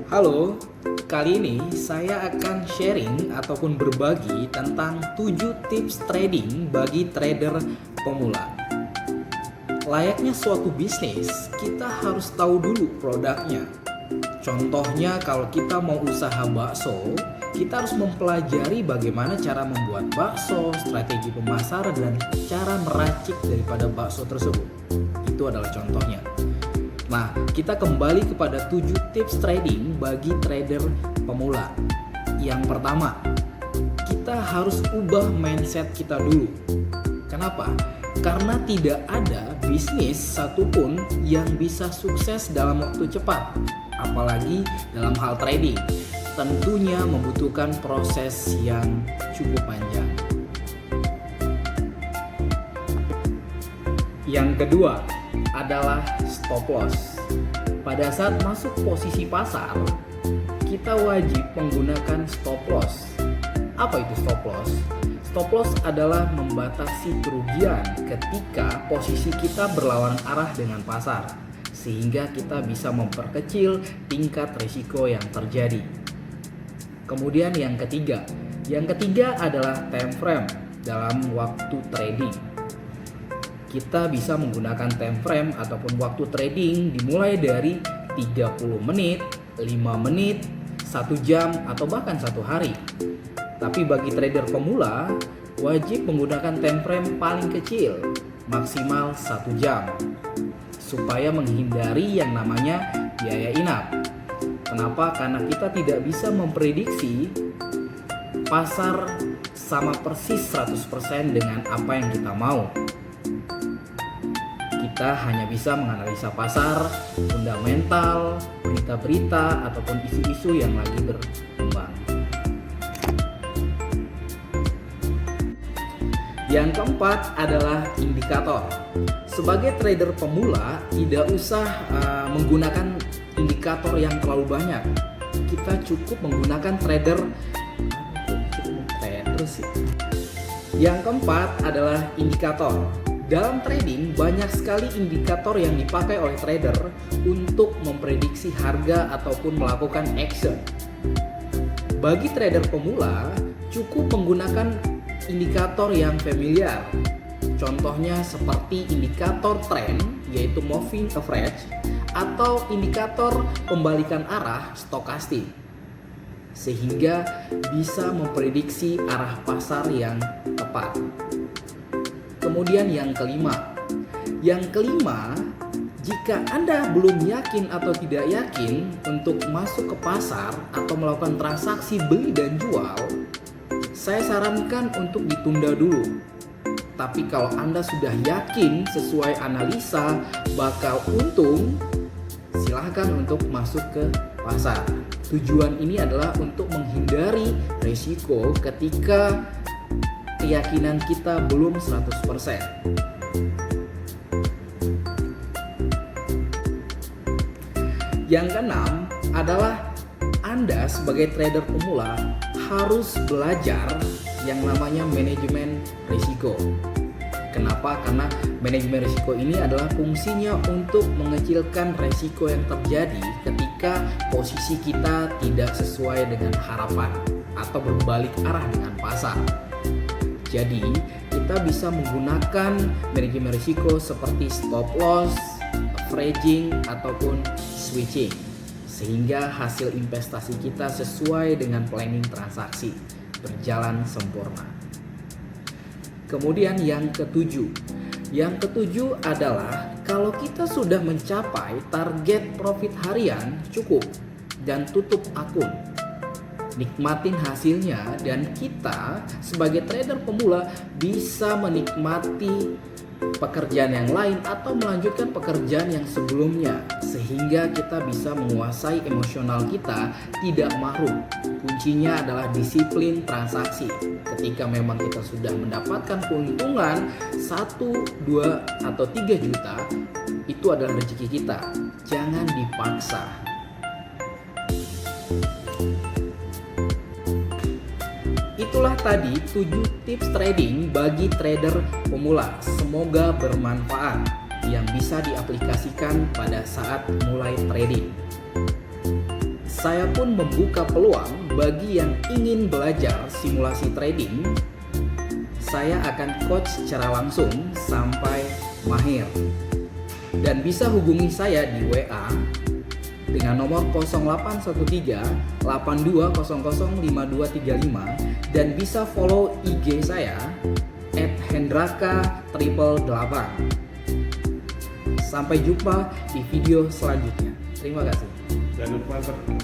Halo, kali ini saya akan sharing ataupun berbagi tentang 7 tips trading bagi trader pemula. Layaknya suatu bisnis, kita harus tahu dulu produknya. Contohnya kalau kita mau usaha bakso, kita harus mempelajari bagaimana cara membuat bakso, strategi pemasaran, dan cara meracik daripada bakso tersebut. Itu adalah contohnya. Nah, kita kembali kepada 7 tips trading bagi trader pemula. Yang pertama, kita harus ubah mindset kita dulu. Kenapa? Karena tidak ada bisnis satupun yang bisa sukses dalam waktu cepat, apalagi dalam hal trading. Tentunya membutuhkan proses yang cukup panjang. Yang kedua adalah stop loss. Pada saat masuk posisi pasar, kita wajib menggunakan stop loss. Apa itu stop loss? Stop loss adalah membatasi kerugian ketika posisi kita berlawanan arah dengan pasar, sehingga kita bisa memperkecil tingkat risiko yang terjadi. Kemudian yang ketiga adalah time frame dalam waktu trading. Kita bisa menggunakan time frame ataupun waktu trading dimulai dari 30 menit, 5 menit, 1 jam, atau bahkan 1 hari. Tapi bagi trader pemula, wajib menggunakan time frame paling kecil, maksimal 1 jam, supaya menghindari yang namanya biaya inap. Kenapa? Karena kita tidak bisa memprediksi pasar sama persis 100% dengan apa yang kita mau. Kita hanya bisa menganalisa pasar, fundamental, berita-berita, ataupun isu-isu yang lagi berkembang. Yang keempat adalah indikator. Sebagai trader pemula, tidak usah menggunakan indikator yang terlalu banyak. Kita cukup menggunakan Yang keempat adalah indikator. Dalam trading, banyak sekali indikator yang dipakai oleh trader untuk memprediksi harga ataupun melakukan action. Bagi trader pemula, cukup menggunakan indikator yang familiar. Contohnya seperti indikator tren, yaitu moving average, atau indikator pembalikan arah stokastik, sehingga bisa memprediksi arah pasar yang tepat. Kemudian yang kelima, jika Anda belum yakin atau tidak yakin untuk masuk ke pasar atau melakukan transaksi beli dan jual, saya sarankan untuk ditunda dulu. Tapi kalau Anda sudah yakin sesuai analisa bakal untung, silahkan untuk masuk ke pasar. Tujuan ini adalah untuk menghindari risiko ketika keyakinan kita belum 100%. Yang keenam adalah Anda sebagai trader pemula harus belajar yang namanya manajemen risiko. Kenapa? Karena manajemen risiko ini adalah fungsinya untuk mengecilkan risiko yang terjadi ketika posisi kita tidak sesuai dengan harapan atau berbalik arah dengan pasar. Jadi, kita bisa menggunakan manajemen risiko seperti stop loss, averaging, ataupun switching, sehingga hasil investasi kita sesuai dengan planning transaksi, berjalan sempurna. Kemudian yang ketujuh adalah kalau kita sudah mencapai target profit harian, cukup dan tutup akun. Nikmatin hasilnya, dan kita sebagai trader pemula bisa menikmati pekerjaan yang lain atau melanjutkan pekerjaan yang sebelumnya, sehingga kita bisa menguasai emosional kita, tidak mahrum. Kuncinya adalah disiplin transaksi. Ketika memang kita sudah mendapatkan keuntungan 1, 2, atau 3 juta, itu adalah rezeki kita. Jangan dipaksa. Itulah tadi 7 tips trading bagi trader pemula. Semoga bermanfaat yang bisa diaplikasikan pada saat mulai trading. Saya pun membuka peluang bagi yang ingin belajar simulasi trading. Saya akan coach secara langsung sampai mahir. Dan bisa hubungi saya di WA dengan nomor 0813 82005235 dan bisa follow IG saya @hendraka888. Sampai jumpa di video selanjutnya. Terima kasih. Jangan lupa subscribe.